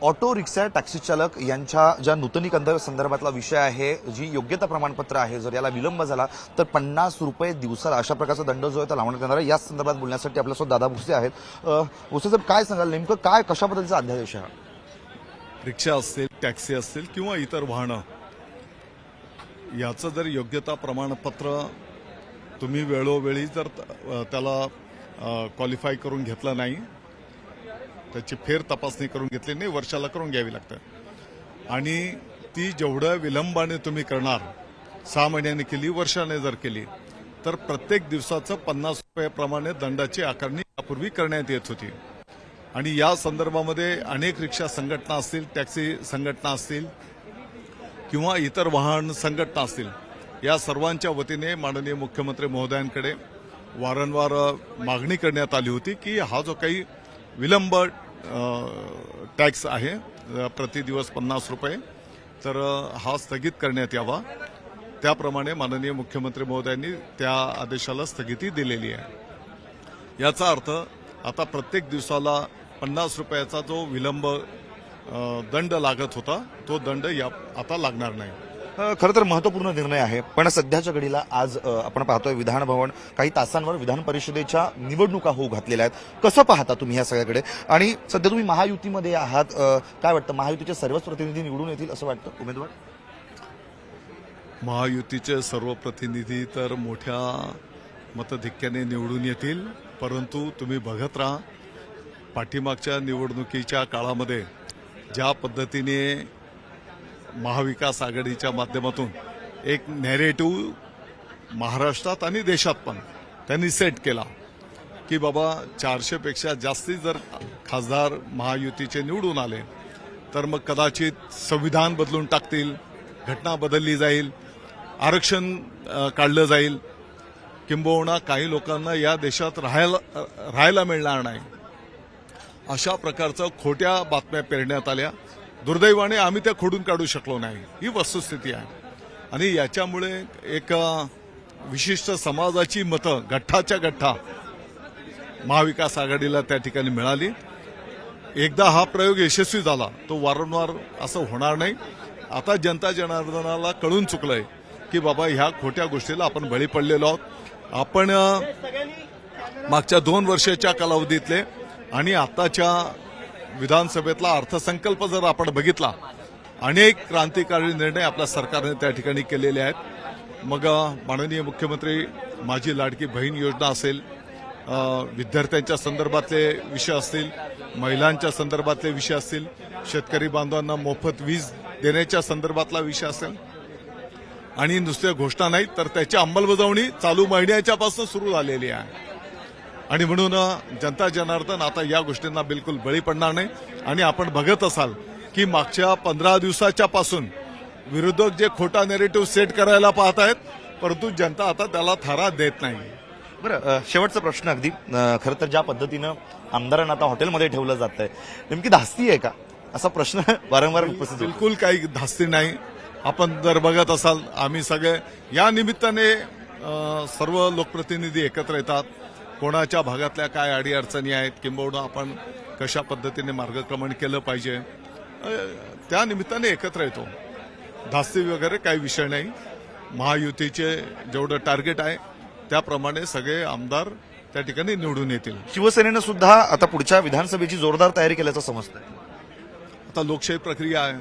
Auto rickshaw taxi चालक यांच्या ज्या नूतनीकरण संदर्भातला विषय आहे, जी योग्यता प्रमाणपत्र आहे, जर याला विलंब झाला तर 50 रुपये दिवसाला अशा प्रकारचा दंड जो आहे तो लावण्यात येणार आहे। या संदर्भात बोलण्यासाठी आपल्यासोबत दादा भुसे आहेत। भुसे साहेब, काय सांगाल, नेमकं काय कशा पद्धतीचा अध्यादेश आहे? रिक्षा असतील, टॅक्सी असतील किंवा इतर वाहनं, याचं जर योग्यता प्रमाणपत्र तुम्ही वेळोवेळी जर त्याला क्वालिफाय करून घेतलं नाही, त्याची फेर तपासणी करून घेतली नाही, वर्षाला करून घ्यावी लागतं। आणि ती जेवढ्या विलंबाने तुम्ही करणार, 6 महिन्यांनी केली, वर्षाने जर केली, तर प्रत्येक दिवसाचं 50 रुपयाप्रमाणे दंडाची आकारणी यापूर्वी करण्यात येत होती। आणि या संदर्भामध्ये अनेक रिक्षा संघटना असतील, टॅक्सी संघटना असतील किंवा इतर वाहन संघटना असतील, या सर्वांच्या वतीने माननीय मुख्यमंत्री महोदयांकडे वारंवार मागणी करण्यात आली होती की हा जो काही विलंब टॅक्स आहे, प्रति दिवस 50 रुपये, तर हा स्थगित करण्यात यावा। त्याप्रमाणे माननीय मुख्यमंत्री महोदयांनी त्या आदेशाला स्थगिती दिलेली आहे। याचा अर्थ आता प्रत्येक दिवसाला 50 रुपयाचा जो विलंब दंड लागत होता, तो दंड आता लागणार नाही। खरं तर महत्त्वपूर्ण निर्णय आहे, पण सध्याच्या घडीला आज आपण पाहतोय विधान भवन काही तासांवर विधान परिषदेच्या निवडणुका होऊ घातलेल्या आहेत। कसं पाहता तुम्ही या सगळ्याकडे? आणि सध्या तुम्ही महायुतीमध्ये आहात, काय वाटतं, महायुतीचे सर्वच प्रतिनिधी निवडून येतील असं वाटतं उमेदवार? महायुतीचे सर्व प्रतिनिधी तर मोठ्या मतधिक्याने निवडून येतील, परंतु तुम्ही बघत राहा, पाठीमागच्या निवडणुकीच्या काळामध्ये ज्या पद्धतीने महाविकास आघाडीच्या माध्यमातून एक नॅरेटिव्ह महाराष्ट्रात आणि देशात पण त्यांनी सेट केला की बाबा 400 पेक्षा जास्ती जर खासदार महायुतीचे निवडून आले तर मग कदाचित संविधान बदलून टाकतील, घटना बदलली जाईल, आरक्षण काढलं जाईल, किंबहुना काही लोकांना या देशात राहायला मिळणार नाही, अशा प्रकारचं खोट्या बातम्या पेरण्यात आल्या। दुर्दैवाने आम्ही त्या खोडून काढू शकलो नाही, ही वस्तुस्थिती आहे। आणि याच्यामुळे एक विशिष्ट समाजाची मतं गठ्ठाच्या गठ्ठा महाविकास आघाडीला त्या ठिकाणी मिळाली। एकदा हा प्रयोग यशस्वी झाला, तो वारंवार असं होणार नाही। आता जनता जनार्दनाला कळून चुकलंय की बाबा ह्या खोट्या गोष्टीला आपण बळी पडलेलो आहोत। आपण मागच्या 2 वर्षाच्या कालावधीतले आणि आताच्या विधानसभेतला अर्थसंकल्प जर आपण बघितला, अनेक क्रांतिकारी निर्णय आपल्या सरकारने त्या ठिकाणी केलेले आहेत। मग माननीय मुख्यमंत्री माझी लाडकी बहीण योजना असेल, विद्यार्थ्यांच्या संदर्भातले विषय असतील, महिलांच्या संदर्भातले विषय असतील, शेतकरी बांधवांना मोफत वीज देण्याच्या संदर्भातला विषय असेल, आणि नुसत्या घोषणा नाही तर त्याची अंमलबजावणी चालू महिन्याच्यापासून सुरू झालेली आहे। आणि म्हणून जनता जनार्दन आता या गोष्टींना बिलकुल बळी पडणार नाही। आणि आपण बघत असाल की मागच्या 15 दिवसाच्या पासून विरोधक जे खोटा नॅरेटिव्ह सेट करायला पाहत आहेत, परंतु जनता आता त्याला थारा देत नाही। बरं, शेवटचा प्रश्न, अगदी खरं तर ज्या पद्धतीनं आमदारांना आता हॉटेलमध्ये ठेवलं जात आहे, नेमकी धास्ती आहे का, असा प्रश्न वारंवार उपस्थित होतो। बिलकुल काही धास्ती नाही। आपण जर बघत असाल, आम्ही सगळे या निमित्ताने सर्व लोकप्रतिनिधी एकत्र येतात, कोणाच्या भागातल्या काय अडीअडचणी आहेत, किंबहुना आपण कशा पद्धतीने मार्गक्रमण केलं पाहिजे, त्या निमित्ताने एकत्र येतो। धास्ती वगैरे काही विषय नाही। महायुतीचे जेवढं टार्गेट आहे त्याप्रमाणे सगळे आमदार त्या ठिकाणी निवडून येतील। शिवसेनेनं सुद्धा आता पुढच्या विधानसभेची जोरदार तयारी केल्याचं समजतंय। आता लोकशाही प्रक्रिया आहे,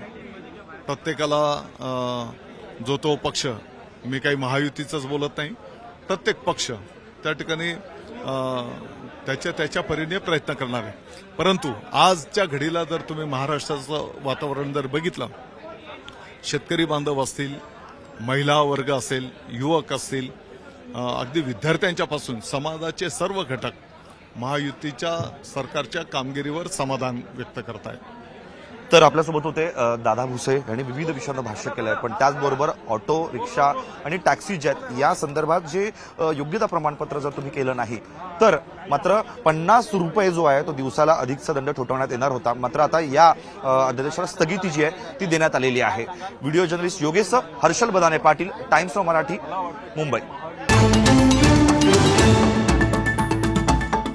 प्रत्येकाला जो तो पक्ष, मी काही महायुतीचंच बोलत नाही, प्रत्येक पक्ष त्या ठिकाणी त्याच्या परीने प्रयत्न करणार आहे। परंतु आजच्या घडीला जर तुम्ही महाराष्ट्राचं वातावरण जर बघितलं, शेतकरी बांधव असतील, महिला वर्ग असेल, युवक असतील, अगदी विद्यार्थ्यांच्यापासून समाजाचे सर्व घटक महायुतीच्या सरकारच्या कामगिरीवर समाधान व्यक्त करतायत। तर आपल्यासोबत होते दादा भुसे यांनी विविध विषयांवर भाष्य केलं आहे, पण त्याचबरोबर ऑटो रिक्षा आणि टॅक्सी ज्या या संदर्भात जे योग्यता प्रमाणपत्र जर तुम्ही केलं नाही तर मात्र 50 रुपये जो आहे तो दिवसाला अधिकचा दंड ठोठावण्यात येणार होता। मात्र आता या अध्यादेशाला स्थगिती जी आहे ती देण्यात आलेली आहे। Video journalist Yogesh Harshal बदाने Patil, times of Marathi, Mumbai.